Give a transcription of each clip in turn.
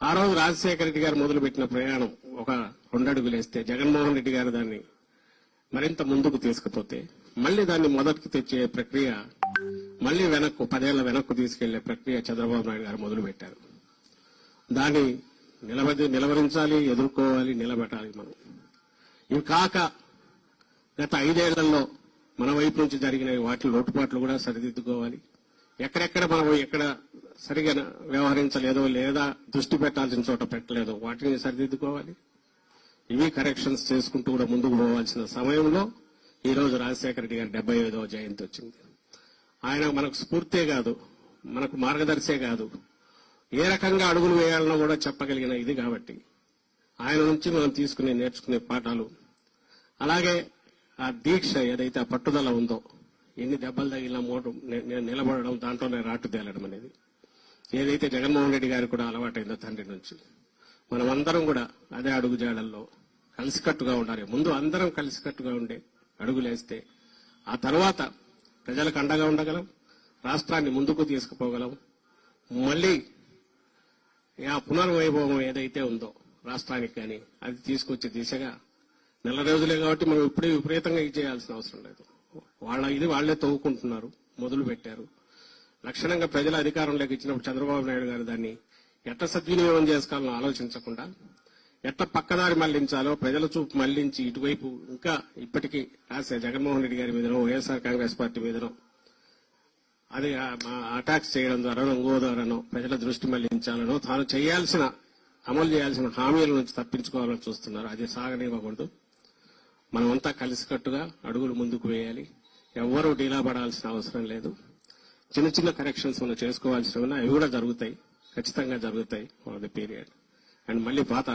ఆ రోజు రాజశేఖర రెడ్డి గారు మొదలుపెట్టిన ప్రయాణం ఒక 2 అడుగులు వేస్తే జగన్మోహన్ రెడ్డి గారు దాన్ని మరింత ముందుకు తీసుకుపోతే మళ్లీ దాన్ని మొదటికి తెచ్చే ప్రక్రియ మళ్లీ 10 ఏళ్ల వెనక్కు తీసుకెళ్లే ప్రక్రియ చంద్రబాబు నాయుడు గారు మొదలుపెట్టారు. దాన్ని నిలవరించాలి, ఎదుర్కోవాలి, నిలబెట్టాలి మనం. ఇవి కాక గత 5 ఏళ్లలో మన వైపు నుంచి జరిగిన వాటి లోటుపాట్లు కూడా సరిదిద్దుకోవాలి. ఎక్కడెక్కడ మనం ఎక్కడ సరిగా వ్యవహరించలేదో లేదా దృష్టి పెట్టాల్సిన చోట పెట్టలేదో వాటిని సరిదిద్దుకోవాలి. ఇవి కరెక్షన్స్ చేసుకుంటూ కూడా ముందుకు పోవాల్సిన సమయంలో ఈ రోజు రాజశేఖర రెడ్డి గారి 75వ జయంతి వచ్చింది. ఆయన మనకు స్ఫూర్తే కాదు, మనకు మార్గదర్శే కాదు, ఏ రకంగా అడుగులు వేయాలనో కూడా చెప్పగలిగిన ఇది కాబట్టి ఆయన నుంచి మనం నేర్చుకునే పాఠాలు, అలాగే ఆ దీక్ష ఏదైతే ఆ పట్టుదల ఉందో, ఎన్ని దెబ్బలు తగిలిన నిలబడడం, దాంట్లోనే రాటు తేలడం అనేది ఏదైతే జగన్మోహన్ రెడ్డి గారికి కూడా అలవాటైందో తండ్రి నుంచి, మనమందరం కూడా అదే అడుగుజాడల్లో కలిసికట్టుగా ఉండాలి. ముందు అందరం కలిసికట్టుగా ఉండే అడుగులేస్తే ఆ తర్వాత ప్రజలకు అండగా ఉండగలం, రాష్ట్రాన్ని ముందుకు తీసుకుపోగలం. మళ్లీ ఆ పునర్వైభవం ఏదైతే ఉందో రాష్ట్రానికి కానీ అది తీసుకొచ్చే దిశగా 4 రోజులే కాబట్టి మనం ఇప్పుడే విపరీతంగా ఇది చేయాల్సిన అవసరం లేదు. వాళ్లే తవ్వుకుంటున్నారు, మొదలు పెట్టారు. లక్షణంగా ప్రజల అధికారంలోకి ఇచ్చినప్పుడు చంద్రబాబు నాయుడు గారు దాన్ని ఎట్లా సద్వినియోగం చేసుకోవాలని ఆలోచించకుండా ఎట్లా పక్కదారి మళ్లించాలో ప్రజల చూపు మళ్లించి ఇటువైపు ఇంకా ఇప్పటికీ జగన్మోహన్ రెడ్డి గారి మీదనో వైఎస్ఆర్ కాంగ్రెస్ పార్టీ మీదనో అది అటాక్స్ చేయడం ద్వారానో ఇంకో ద్వారానో ప్రజల దృష్టి మళ్లించాలనో తాను అమలు చేయాల్సిన హామీల నుంచి తప్పించుకోవాలని చూస్తున్నారు. అది సాగనివ్వకూడదు. మనమంతా కలిసికట్టుగా అడుగులు ముందుకు వేయాలి. ఎవ్వరూ డీలా పడాల్సిన అవసరం లేదు. చిన్న చిన్న కరెక్షన్స్ మనం చేసుకోవాల్సినవి అవి కూడా జరుగుతాయి, ఖచ్చితంగా జరుగుతాయి ఫర్ ది పీరియడ్. అండ్ మళ్లీ పాత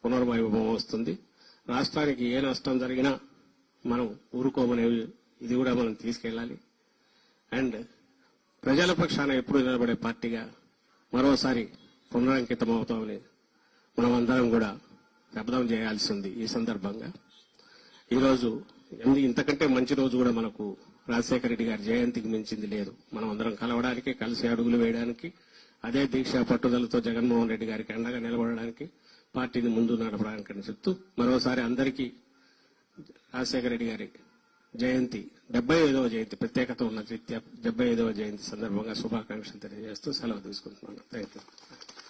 పునర్వైభవం వస్తుంది. రాష్ట్రానికి ఏ నష్టం జరిగినా మనం ఊరుకోమనేవి ఇది కూడా మనం తీసుకెళ్లాలి. అండ్ ప్రజల పక్షాన ఎప్పుడు నిలబడే పార్టీగా మరోసారి పునరంకితం అవుతామని మనం అందరం కూడా శపథం చేయాల్సి ఉంది. ఈ సందర్భంగా ఈరోజు ఇంతకంటే మంచి రోజు కూడా మనకు రాజశేఖర రెడ్డి గారి జయంతికి మించింది లేదు. మనం అందరం కలవడానికి, కలిసి అడుగులు వేయడానికి, అదే దీక్ష పట్టుదలతో జగన్మోహన్ రెడ్డి గారికి అండగా నిలబడడానికి, పార్టీని ముందు నడపడానికి చెప్తూ మరోసారి అందరికీ రాజశేఖర రెడ్డి గారి జయంతి 75వ జయంతి ప్రత్యేకత ఉన్న రీత్యా 75వ జయంతి సందర్భంగా శుభాకాంక్షలు తెలియజేస్తూ సెలవు తీసుకుంటున్నాను. Thank you.